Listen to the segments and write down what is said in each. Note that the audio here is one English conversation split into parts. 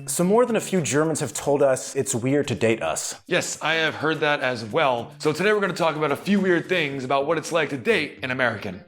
So more than a few Germans have told us it's weird to date us. Yes, I have heard that as well. So today we're going to talk about a few weird things about what it's like to date an American.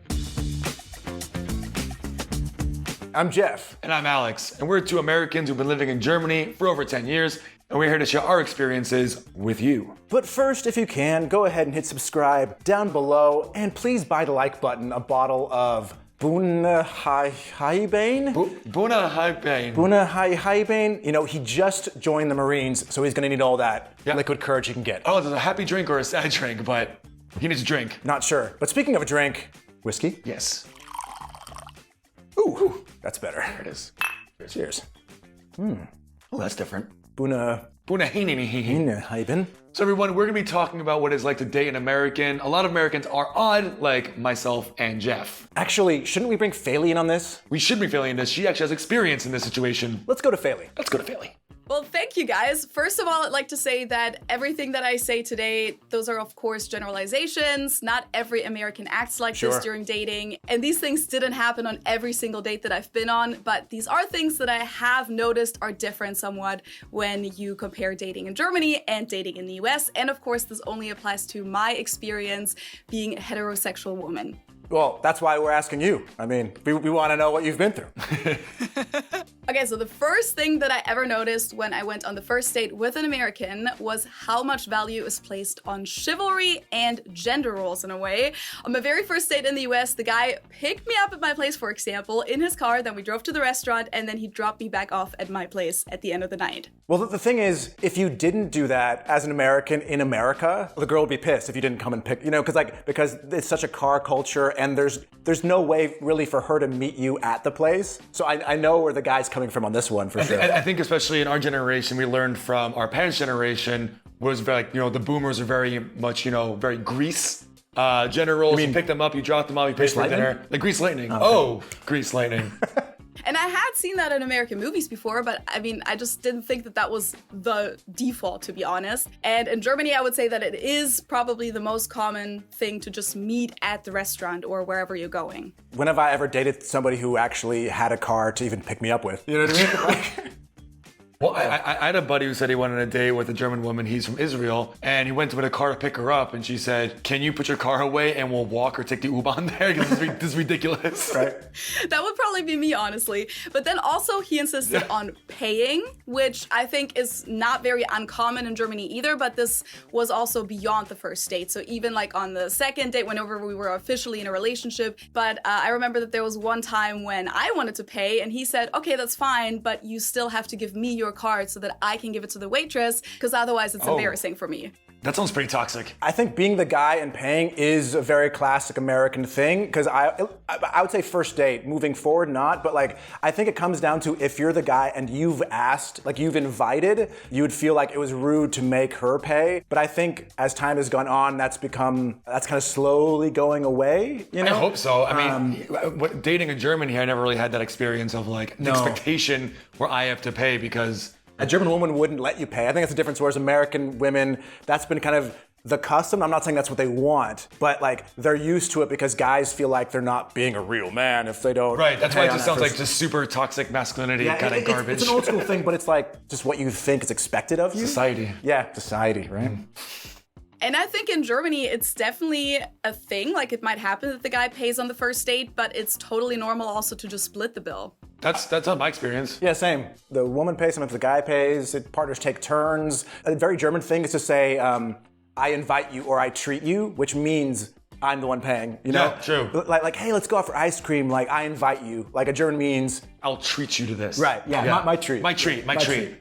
I'm Jeff. And I'm Alex, and we're two Americans who've been living in Germany for over 10 years, and we're here to share our experiences with you. But first, if you can, go ahead and hit subscribe down below, and please buy the like button a bottle of Buna Haibane? Buna Haibane. Buna Haibane. You know, he just joined the Marines, so he's gonna need all that liquid courage he can get. Oh, there's a happy drink or a sad drink, but he needs a drink. Not sure. But speaking of a drink, whiskey? Yes. Ooh, that's better. There it is. Cheers. Oh, that's different. Buna Haibane. So everyone, we're gonna be talking about what it's like to date an American. A lot of Americans are odd, like myself and Jeff. Actually, shouldn't we bring Feli in on this? We should be failing this. She actually has experience in this situation. Let's go to Feli. Let's go to Feli. Well, thank you guys. First of all, I'd like to say that everything that I say today, those are of course generalizations. Not every American acts like this during dating. And these things didn't happen on every single date that I've been on, but these are things that I have noticed are different somewhat when you compare dating in Germany and dating in the US. And of course, this only applies to my experience being a heterosexual woman. Well, that's why we're asking you. I mean, we want to know what you've been through. Okay, so the first thing that I ever noticed when I went on the first date with an American was how much value is placed on chivalry and gender roles in a way. On my very first date in the US, the guy picked me up at my place, for example, in his car, then we drove to the restaurant, and then he dropped me back off at my place at the end of the night. Well, the thing is, if you didn't do that as an American in America, the girl would be pissed if you didn't come and pick, you know, because it's such a car culture and there's no way really for her to meet you at the place. So I know where the guy's coming from on this one for sure. I think especially in our generation, we learned from our parents' generation was very, like, you know, the boomers are very much, you know, very grease. Gender roles, you pick them up, you drop them off, you pay for dinner. Like grease lightning. Oh, grease lightning. And I had seen that in American movies before, but I mean, I just didn't think that that was the default, to be honest. And in Germany, I would say that it is probably the most common thing to just meet at the restaurant or wherever you're going. When have I ever dated somebody who actually had a car to even pick me up with? You know what I mean? Well, I had a buddy who said he wanted a date with a German woman. He's from Israel, and he went with a car to pick her up, and she said, "Can you put your car away and we'll walk or take the U-Bahn there? Because this is ridiculous." Right. That would probably be me, honestly. But then also he insisted on paying, which I think is not very uncommon in Germany either, but this was also beyond the first date. So even like on the second date, whenever we were officially in a relationship, but I remember that there was one time when I wanted to pay and he said, "Okay, that's fine, but you still have to give me your card so that I can give it to the waitress, because otherwise it's embarrassing for me." That sounds pretty toxic. I think being the guy and paying is a very classic American thing, because I would say first date, moving forward, not, but like, I think it comes down to if you're the guy and you've asked, like you've invited, you would feel like it was rude to make her pay. But I think as time has gone on, that's kind of slowly going away, you know? I hope so. I mean, dating in Germany, I never really had that experience of like the expectation where I have to pay because a German woman wouldn't let you pay. I think that's the difference, whereas American women, that's been kind of the custom. I'm not saying that's what they want, but like they're used to it because guys feel like they're not being a real man if they don't. Right, that's why it just sounds like just super toxic masculinity kind of garbage. It's an old school thing, but it's like just what you think is expected of you. Society. Yeah, society, right? And I think in Germany, it's definitely a thing. Like, it might happen that the guy pays on the first date, but it's totally normal also to just split the bill. That's not my experience. Yeah, same. The woman pays, sometimes the guy pays. Partners take turns. A very German thing is to say, I invite you or I treat you, which means I'm the one paying, you know? Yeah, true. Like, hey, let's go out for ice cream. Like, I invite you. Like, a German means I'll treat you to this. right. Yeah, my treat. My treat.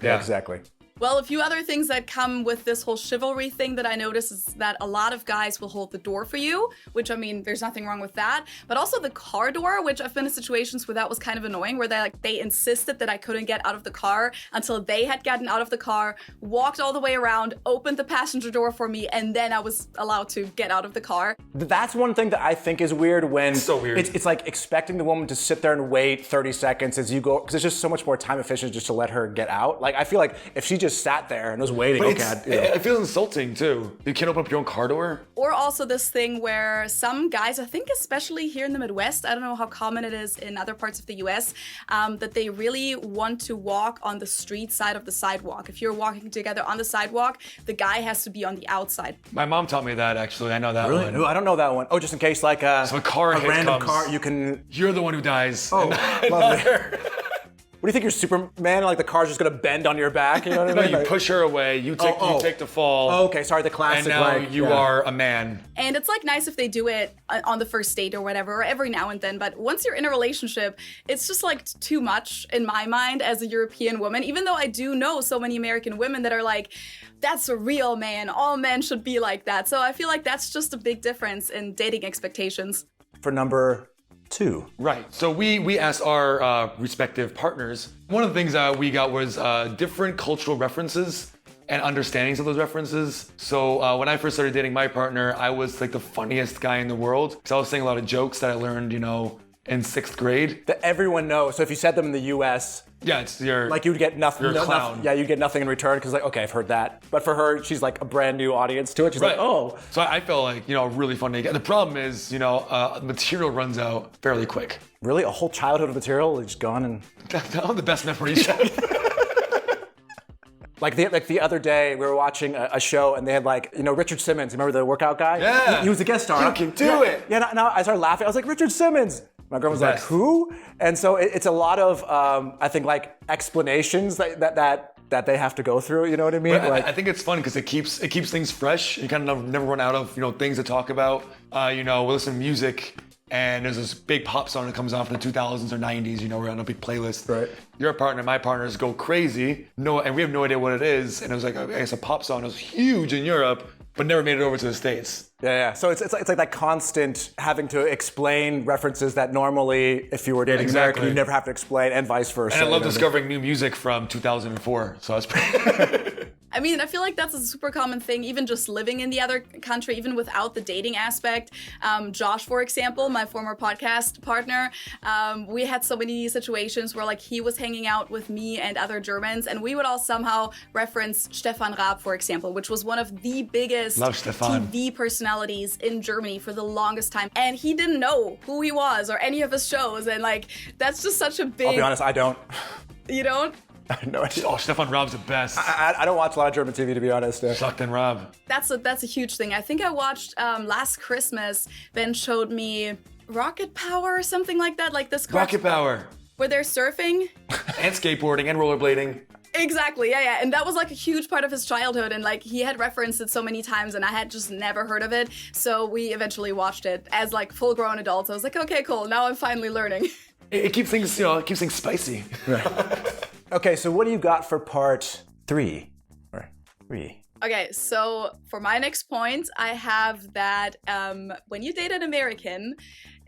Yeah, exactly. Well, a few other things that come with this whole chivalry thing that I notice is that a lot of guys will hold the door for you, which, I mean, there's nothing wrong with that. But also the car door, which I've been in situations where that was kind of annoying, where they insisted that I couldn't get out of the car until they had gotten out of the car, walked all the way around, opened the passenger door for me, and then I was allowed to get out of the car. That's one thing that I think is weird when so weird. It's like expecting the woman to sit there and wait 30 seconds as you go, because it's just so much more time efficient just to let her get out. Like, I feel like if she just just sat there and was waiting. But Okay, it feels insulting too. You can't open up your own car door. Or also this thing where some guys, I think especially here in the Midwest, I don't know how common it is in other parts of the US, that they really want to walk on the street side of the sidewalk. If you're walking together on the sidewalk, the guy has to be on the outside. My mom taught me that actually. I know that Really? one. No, I don't know that one. Oh, just in case like So a car hit random comes. car, you can. You're the one who dies. Oh, and not lovely. her. What do you think? You're Superman? Like the car's just gonna bend on your back? You know what I No, mean? you Like- push her away. You take the fall. Oh, okay, sorry, the classic. And now like, you yeah. are a man. And it's like nice if they do it on the first date or whatever, or every now and then. But once you're in a relationship, it's just like too much in my mind as a European woman. Even though I do know so many American women that are like, that's a real man. All men should be like that. So I feel like that's just a big difference in dating expectations. For number 2. Right. So we asked our respective partners. One of the things that we got was different cultural references and understandings of those references. So when I first started dating my partner, I was like the funniest guy in the world because I was saying a lot of jokes that I learned, in 6th grade. That everyone knows. So if you said them in the U.S., Yeah, it's your like you'd get nothing. You're a clown. Yeah, you'd get nothing in return because like, okay, I've heard that. But for her, she's like a brand new audience to it. She's like, oh. So I felt like really funny. The problem is material runs out fairly quick. Really? A whole childhood of material is just gone and. That's not the best memories. Like the other day, we were watching a show and they had Richard Simmons. Remember the workout guy? Yeah. He was a guest star. You can do it. Yeah. Now I started laughing. I was like, Richard Simmons. My girl was like, Best. who? And so it's a lot of I think like explanations that they have to go through. You know what I mean? But I think it's fun because it keeps things fresh. You kind of never run out of things to talk about. We listen to music. And there's this big pop song that comes on from the 2000s or 90s, we're on a big playlist. Right. Your partner, my partners go crazy. And we have no idea what it is. And it was like, I guess a pop song. It was huge in Europe, but never made it over to the States. Yeah. So it's like that constant having to explain references that normally, if you were dating Exactly. American, you never have to explain, and vice versa. And I love you know what I mean? discovering new music from 2004. So that's pretty. I mean, I feel like that's a super common thing, even just living in the other country, even without the dating aspect. Josh, for example, my former podcast partner, we had so many situations where he was hanging out with me and other Germans, and we would all somehow reference Stefan Raab, for example, which was one of the biggest Love Stefan. TV personalities in Germany for the longest time. And he didn't know who he was or any of his shows. And that's just such a big... I'll be honest, I don't. You don't? I have no idea. Oh, Stefan Raab's the best. I don't watch a lot of German TV, to be honest. Sucked in Raab. That's a huge thing. I think I watched last Christmas. Ben showed me Rocket Power or something like that, like this Rocket Power. where they're surfing. And skateboarding and rollerblading. Exactly, yeah. And that was a huge part of his childhood, and he had referenced it so many times, and I had just never heard of it. So we eventually watched it as full-grown adults. I was like, okay, cool. Now I'm finally learning. It keeps things, it keeps things spicy. Right. Okay, so what do you got for part 3? Or 3? Okay, so for my next point, I have that when you date an American,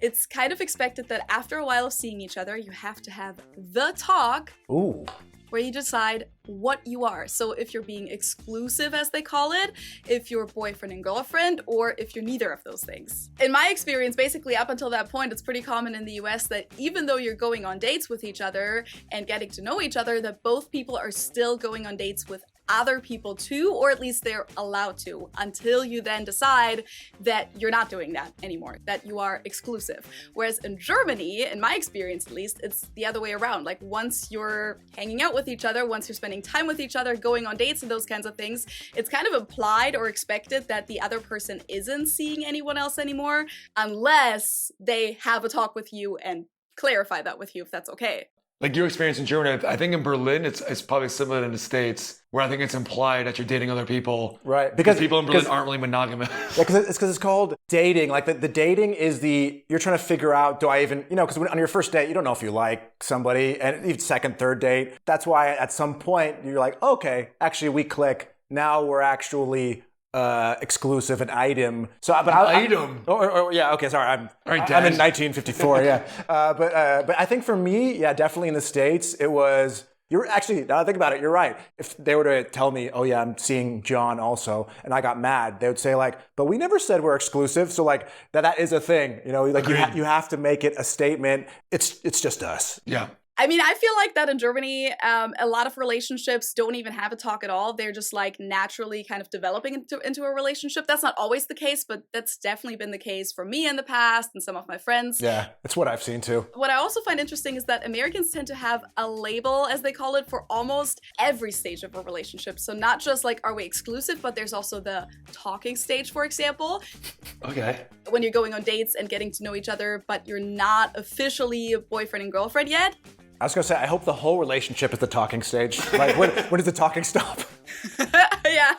it's kind of expected that after a while of seeing each other, you have to have the talk. Ooh. Where you decide what you are. So if you're being exclusive, as they call it, if you're boyfriend and girlfriend, or if you're neither of those things. In my experience, basically up until that point, it's pretty common in the US that even though you're going on dates with each other and getting to know each other, that both people are still going on dates with other people too, or at least they're allowed to, until you then decide that you're not doing that anymore, that you are exclusive. Whereas in Germany, in my experience at least, it's the other way around. Once you're hanging out with each other, once you're spending time with each other, going on dates and those kinds of things, it's kind of implied or expected that the other person isn't seeing anyone else anymore, unless they have a talk with you and clarify that with you if that's okay. Your experience in Germany, I think in Berlin, it's probably similar in the States, where I think it's implied that you're dating other people. Right. Because people in Berlin aren't really monogamous. Yeah, because it's called dating. The dating is you're trying to figure out, do I even, because on your first date, you don't know if you like somebody, and even second, third date. That's why at some point, you're like, okay, actually we click. Now we're actually exclusive, an item. So, but item. Yeah. Okay. Sorry. I'm right, I'm in 1954. Yeah. But I think for me, yeah, definitely in the States, it was. You're actually, now that I think about it, you're right. If they were to tell me, oh yeah, I'm seeing John also, and I got mad, they would say but we never said we're exclusive. So that is a thing. You have to make it a statement. It's just us. Yeah. I mean, I feel like that in Germany, a lot of relationships don't even have a talk at all. They're just like naturally kind of developing into a relationship. That's not always the case, but that's definitely been the case for me in the past and some of my friends. Yeah, that's what I've seen too. What I also find interesting is that Americans tend to have a label, as they call it, for almost every stage of a relationship. So not just like, are we exclusive, but there's also the talking stage, for example. Okay. When you're going on dates and getting to know each other, but you're not officially a boyfriend and girlfriend yet. I was gonna say, I hope the whole relationship is the talking stage. Like, when does the talking stop? Yeah.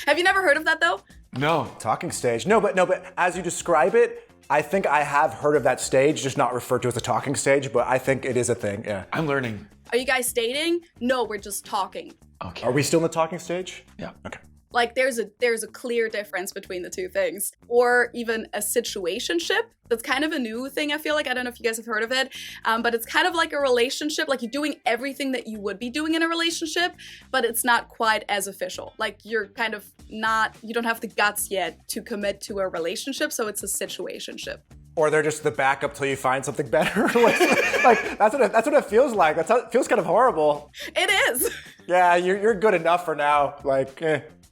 Have you never heard of that though? No. Talking stage. No, but as you describe it, I think I have heard of that stage, just not referred to as the talking stage, but I think it is a thing, yeah. I'm learning. Are you guys dating? No, we're just talking. Okay. Are we still in the talking stage? Yeah. Okay. Like there's a clear difference between the two things. Or even a situationship. That's kind of a new thing, I feel like. I don't know if you guys have heard of it. But it's kind of like a relationship. Like you're doing everything that you would be doing in a relationship, but it's not quite as official. Like you're kind of you don't have the guts yet to commit to a relationship, so it's a situationship. Or they're just the backup till you find something better. Like that's what it feels like. It feels kind of horrible. It is. Yeah, you're good enough for now. Like,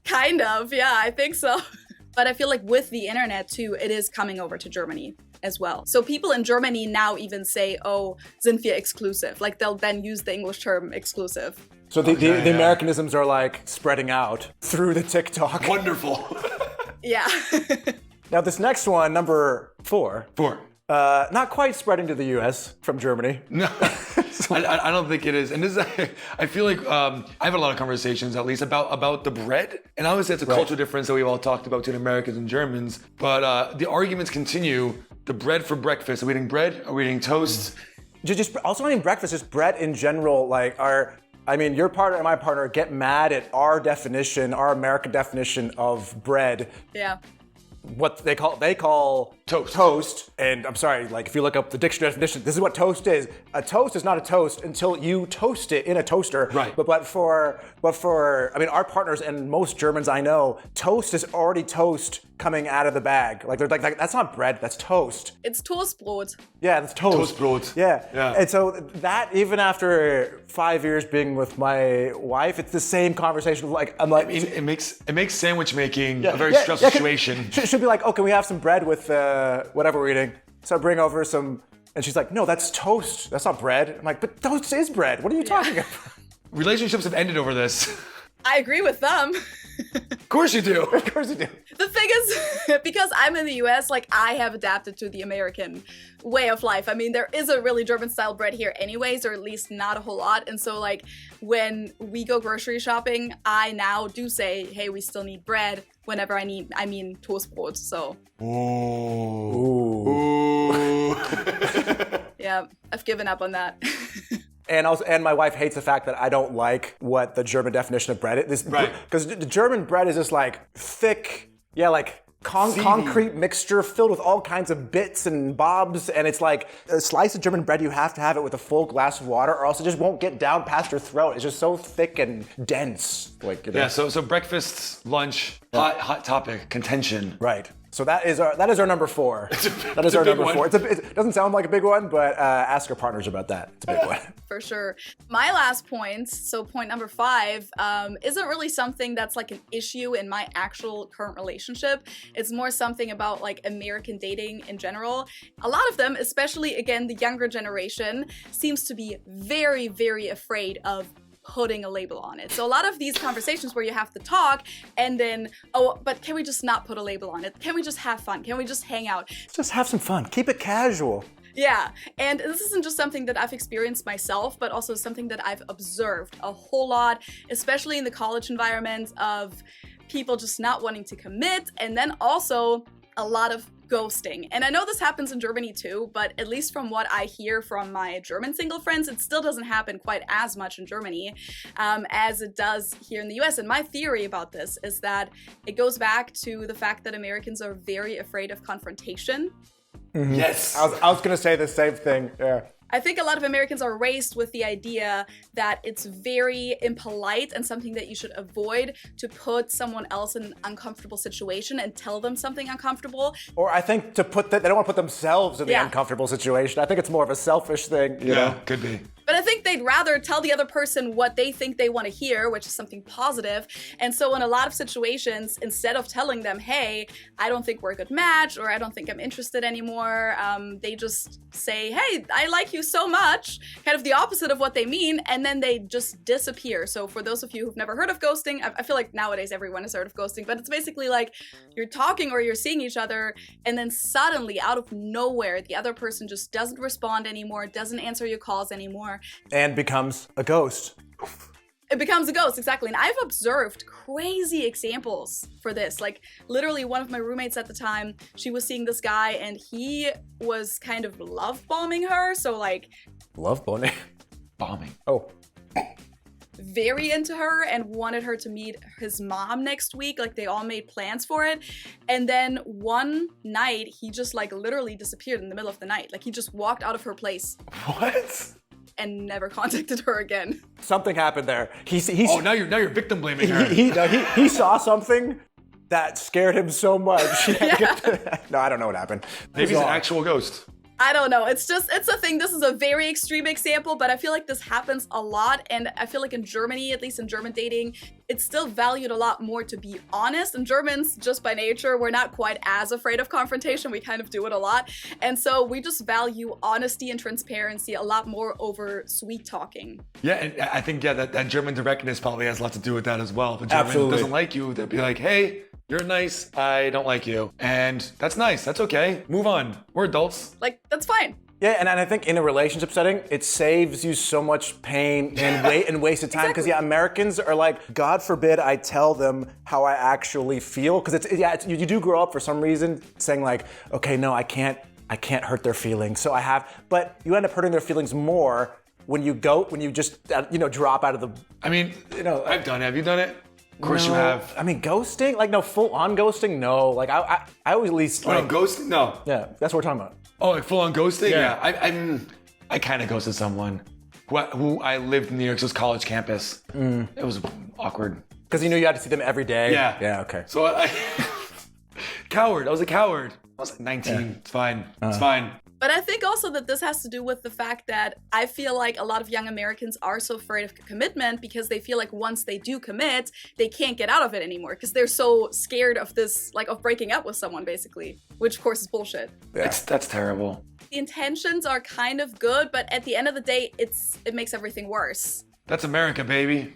Kind of, yeah, I think so. But I feel like with the internet too, it is coming over to Germany as well. So people in Germany now even say, oh, sind wir exclusive? Like they'll then use the English term exclusive. So the Americanisms are like spreading out through the TikTok. Wonderful. Yeah. Now this next one, number 4. 4. Not quite spreading to the US from Germany. No, I don't think it is. And this is, I feel like I have a lot of conversations, at least, about the bread. And obviously, it's a cultural difference that we've all talked about between Americans and Germans. But the arguments continue. The bread for breakfast. Are we eating bread? Are we eating toast? Just also not even breakfast, just bread in general. Like your partner and my partner get mad at our American definition of bread. Yeah. What they call toast. And I'm sorry, like if you look up the dictionary definition, this is what toast is. A toast is not a toast until you toast it in a toaster. Right. But for our partners and most Germans I know, toast is already toast coming out of the bag. Like they're like that's not bread, that's toast. It's Toastbrot. Yeah, that's toast. Toastbrot. Yeah. And so that even after 5 years being with my wife, it's the same conversation. Like I'm like, it makes sandwich making a very stressful situation. Should be like, oh, can we have some bread with whatever we're eating? So I bring over some, and she's like, no, that's toast. That's not bread. I'm like, but toast is bread. What are you talking about? Relationships have ended over this. I agree with them. Of course you do. Of course you do. The thing is, because I'm in the US, like I have adapted to the American way of life. I mean, there isn't really German style bread here anyways, or at least not a whole lot. And so like when we go grocery shopping, I now do say, hey, we still need bread whenever I mean Toastbrot. So. Ooh. Yeah, I've given up on that. And my wife hates the fact that I don't like what the German definition of bread is. Right. Because the German bread is just like thick, concrete mixture filled with all kinds of bits and bobs. And it's like a slice of German bread, you have to have it with a full glass of water or else it just won't get down past your throat. It's just so thick and dense. Yeah, so breakfast, lunch, hot topic, contention. Right. So that is our number 4. That is our number 4. It doesn't sound like a big one, but ask your partners about that. It's a big one. For sure. My last point, so point number 5, isn't really something that's like an issue in my actual current relationship. It's more something about like American dating in general. A lot of them, especially again, the younger generation, seems to be very, very afraid of putting a label on it. So a lot of these conversations where you have to talk and then, oh, but can we just not put a label on it? Can we just have fun? Can we just hang out? Just have some fun. Keep it casual. Yeah, and this isn't just something that I've experienced myself, but also something that I've observed a whole lot, especially in the college environment, of people just not wanting to commit, and then also a lot of ghosting. And I know this happens in Germany too, but at least from what I hear from my German single friends, it still doesn't happen quite as much in Germany as it does here in the US. And my theory about this is that it goes back to the fact that Americans are very afraid of confrontation. Mm-hmm. Yes. I was going to say the same thing. Yeah. I think a lot of Americans are raised with the idea that it's very impolite and something that you should avoid to put someone else in an uncomfortable situation and tell them something uncomfortable. Or I think they don't want to put themselves in the uncomfortable situation. I think it's more of a selfish thing. You know? Could be. But I think they'd rather tell the other person what they think they want to hear, which is something positive. And so in a lot of situations, instead of telling them, hey, I don't think we're a good match, or I don't think I'm interested anymore, they just say, hey, I like you so much, kind of the opposite of what they mean, and then they just disappear. So for those of you who've never heard of ghosting, I feel like nowadays everyone has heard of ghosting, but it's basically like you're talking or you're seeing each other, and then suddenly, out of nowhere, the other person just doesn't respond anymore, doesn't answer your calls anymore. And becomes a ghost. It becomes a ghost, exactly. And I've observed crazy examples for this. Like, literally, one of my roommates at the time, she was seeing this guy, and he was kind of love bombing her. So, like... Love bombing? Bombing. Oh. Very into her and wanted her to meet his mom next week. Like, they all made plans for it. And then one night, he just, like, literally disappeared in the middle of the night. Like, he just walked out of her place. What? And never contacted her again. Something happened there. He's now you're victim blaming her. He saw something that scared him so much. No, I don't know what happened. Maybe he's an actual ghost. I don't know. It's a thing. This is a very extreme example, but I feel like this happens a lot. And I feel like in Germany, at least in German dating, it's still valued a lot more to be honest. And Germans, just by nature, we're not quite as afraid of confrontation. We kind of do it a lot. And so we just value honesty and transparency a lot more over sweet talking. Yeah, and I think, that German directness probably has a lot to do with that as well. If a German Absolutely. doesn't like you, they'll be like, hey, you're nice, I don't like you. And that's nice, that's okay. Move on, we're adults. Like, that's fine. Yeah, and I think in a relationship setting, it saves you so much pain and wasted time. Because Americans are like, God forbid I tell them how I actually feel. Because you do grow up for some reason saying like, okay, no, I can't hurt their feelings. So but you end up hurting their feelings more when you just drop out of the. I mean, I've done it. Have you done it? Of course you have. I mean, ghosting? Like, no, full on ghosting? No. Like, I always at least. Like, ghosting? No. Yeah, that's what we're talking about. Oh, like full on ghosting? Yeah. I kind of ghosted someone who I lived in New York Citi's college campus. It was awkward. Because you knew you had to see them every day? Yeah. Yeah, okay. So I coward. I was a coward. I was like 19. Yeah. It's fine. It's fine. But I think also that this has to do with the fact that I feel like a lot of young Americans are so afraid of commitment because they feel like once they do commit, they can't get out of it anymore because they're so scared of this, like of breaking up with someone basically, which of course is bullshit. Yeah. That's terrible. The intentions are kind of good, but at the end of the day, it makes everything worse. That's America, baby.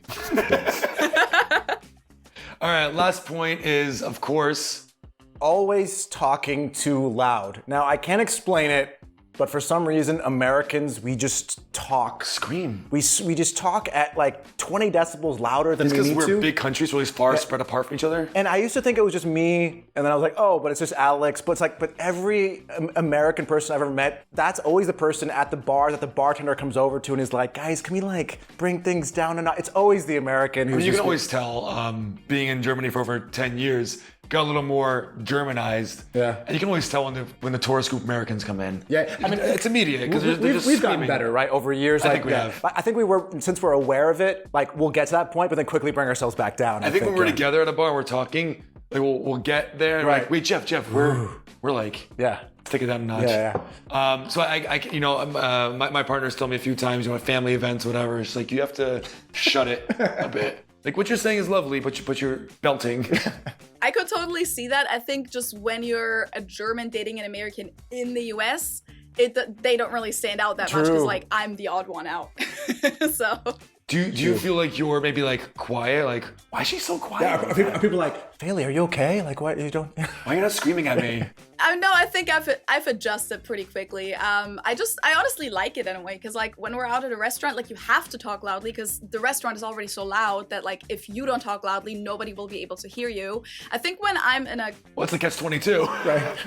All right, last point is, of course, always talking too loud. Now, I can't explain it, but for some reason, Americans, we just talk. Scream. We just talk at like 20 decibels louder than we need to. Because we're big countries really far spread apart from each other. And I used to think it was just me, and then I was like, oh, but it's just Alex. But it's like, but every American person I've ever met, that's always the person at the bar that the bartender comes over to and is like, guys, can we like bring things down a notch? It's always the American who's you can always tell, being in Germany for over 10 years, got a little more Germanized. Yeah. And you can always tell when the tourist group Americans come in. Yeah, I mean, it's immediate because we've gotten better, right, over years. I think we have. I think we were, since we're aware of it, like we'll get to that point, but then quickly bring ourselves back down. I think when we're together at a bar and we're talking, like we'll get there and right. like, wait, Jeff, we're like, yeah, let's take it down a notch. Yeah. So my partner's told me a few times, at family events, whatever, it's like you have to shut it a bit. Like what you're saying is lovely, but you're belting. I could totally see that. I think just when you're a German dating an American in the US, they don't really stand out that much because like I'm the odd one out. So. Do you feel like you're maybe like quiet? Like why is she so quiet? Yeah, are people like, Feli, are you okay? Like what you don't? Why are you not screaming at me? No, I think I've adjusted pretty quickly. I honestly like it in a way because like when we're out at a restaurant, like you have to talk loudly because the restaurant is already so loud that like if you don't talk loudly, nobody will be able to hear you. I think when I'm in a what's the catch-22? Right.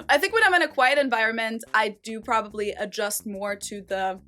I think when I'm in a quiet environment, I do probably adjust more to the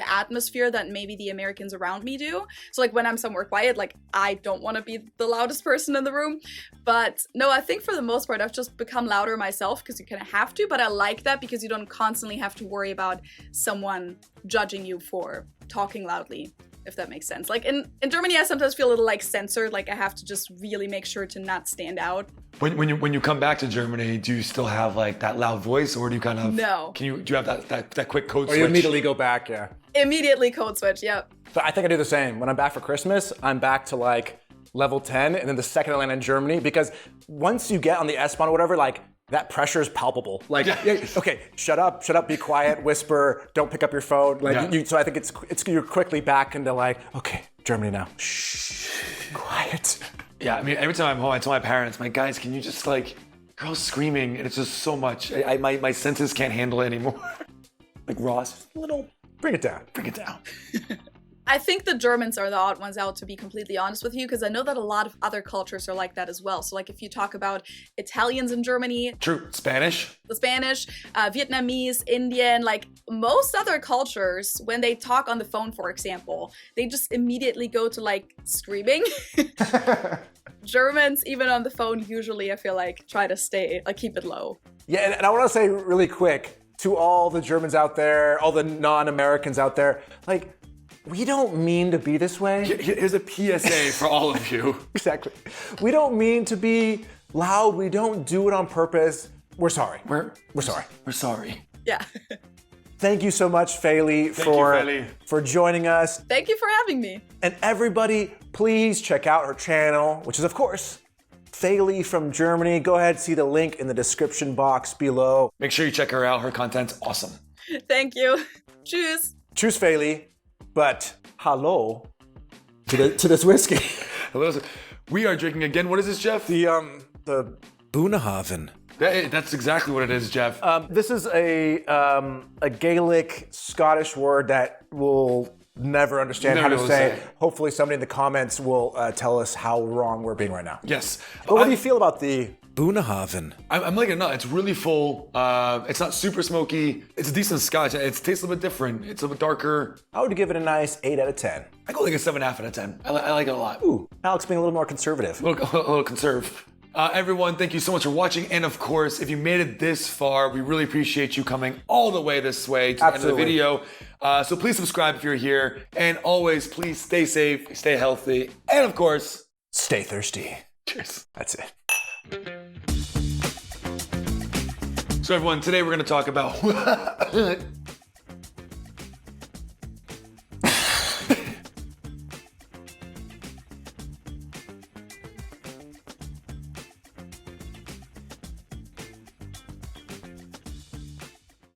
atmosphere that maybe the Americans around me do. So like when I'm somewhere quiet, like I don't want to be the loudest person in the room. But no, I think for the most part, I've just become louder myself because you kind of have to. But I like that because you don't constantly have to worry about someone judging you for talking loudly. if that makes sense. Like in Germany, I sometimes feel a little like censored, like I have to just really make sure to not stand out. When you come back to Germany, do you still have like that loud voice, or do you kind of No. do you have that quick code Or switch? you immediately go back, yeah. Immediately code switch, yep. But I think I do the same. When I'm back for Christmas, I'm back to like level 10, and then the second I land in Germany, because once you get on the S-Bahn or whatever, like that pressure is palpable. Like, okay, shut up, be quiet, whisper, don't pick up your phone. Like, so I think it's you're quickly back into like, okay, Germany now. Shh, quiet. Yeah, I mean, every time I'm home, I tell my parents, my guys, can you just like, girls screaming, and it's just so much. My senses can't handle it anymore. Like Ross, a little, Bring it down. bring it down. I think the Germans are the odd ones out, to be completely honest with you, because I know that a lot of other cultures are like that as well. So like if you talk about Italians in Germany, True. Spanish. the Spanish, Vietnamese, Indian, like most other cultures, when they talk on the phone, for example, they just immediately go to like screaming. Germans, even on the phone, usually I feel like try to keep it low. Yeah, and I want to say really quick to all the Germans out there, all the non-Americans out there, like, we don't mean to be this way. Here's a PSA for all of you. Exactly. We don't mean to be loud. We don't do it on purpose. We're sorry. We're sorry. We're sorry. Yeah. Thank you so much, Feli, Feli. for joining us. Thank you for having me. And everybody, please check out her channel, which is, of course, Feli from Germany. Go ahead, see the link in the description box below. Make sure you check her out. Her content's awesome. Thank you. Tschüss. Tschüss, Feli. But hello to this whiskey. Hello. We are drinking again. What is this, Jeff? The Boonhaven. That's exactly what it is, Jeff. This is a Gaelic Scottish word that we'll never understand how to say. Hopefully somebody in the comments will tell us how wrong we're being right now. Yes. But what do you feel about the Boonhaven? I'm liking it. No, it's really full. It's not super smoky. It's a decent scotch. It tastes a little bit different. It's a little bit darker. I would give it a nice 8 out of 10. I go like a 7.5 out of 10. I like it a lot. Ooh, Alex being a little more conservative. A little conserve. Everyone, thank you so much for watching. And of course, if you made it this far, we really appreciate you coming all the way this way to the end of the video. So please subscribe if you're here. And always, please stay safe, stay healthy, and of course, stay thirsty. Cheers. That's it. So everyone, today we're going to talk about